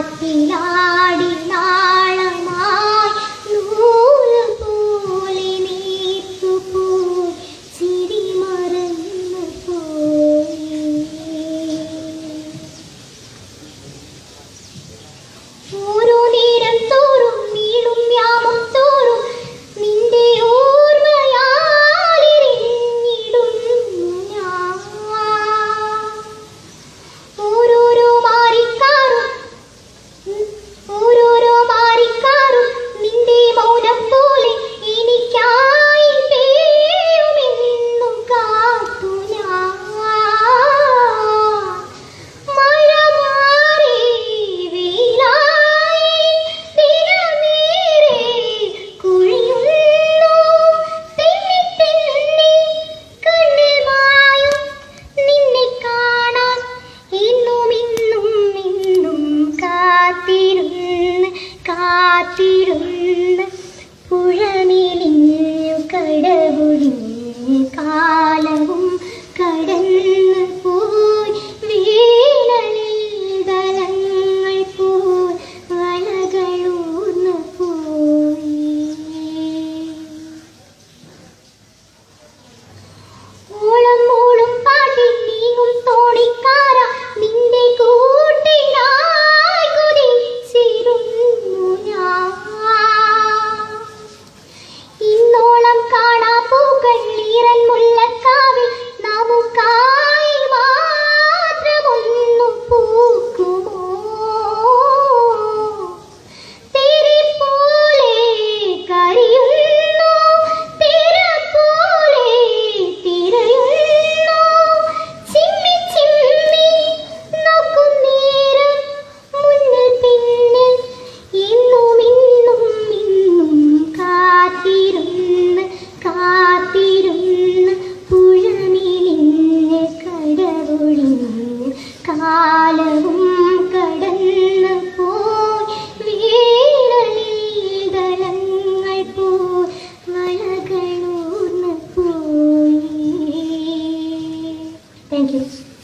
കാറ്റിലാടി നാളമായി നൂല് പോലെ നീത്തുപോയി ചിരി മറന്നു പോയി. ഓരോ നേരം തോറും നീളും യാമം തോറും നിന്റെ ഓർമ്മയാലിരിഞ്ഞിടുന്നു ഞാൻ. ഓരോരോ മാറിക്കാറും നിന്റെ മൗനം പോലെ എനിക്കായി പെയ്യുമെന്നും കാത്തു ഞാൻ. മഴ മാറി വെയിലായി ദിനമേറെ കുഴിയുന്നു തെന്നി തെന്നി കണ്ണിൽ മായും നിന്നെ കാണാൻ ഇന്നും ഇന്നും ഇന്നും കാത്തിരുന്ന് പുഴമെലിഞ്ഞു കടവൊഴിഞ്ഞ് കാലവും കടന്നു പോയി. വേനലിൽ ദളങ്ങൾ പോയി വലകളൂർന്നു പോയി. ഓളം മൂളും പാട്ടിൽ നീങ്ങും തോണിക്കാര നിന്റെ കൂട്ടിനായി കുതിച്ചിരുന്നു ഞാൻ. ഇന്നോളം കാണാ പൂക്കൾ ഈറൻ മുല്ലക്കാവിൽ നമുക്കായി മാത്രമൊന്നു പൂക്കുമോ? തിരി പോലെ കരിയുന്നു തിര പോലെ തിരയുന്നു ചിമ്മി ചിമ്മി നോക്കും നേരം മുന്നിൽ പിന്നിൽ ഇന്നും ഇന്നും ഇന്നും കാത്തിരുന്ന് പുഴമെലിഞ്ഞ് കടവൊഴിഞ്ഞ് കാലം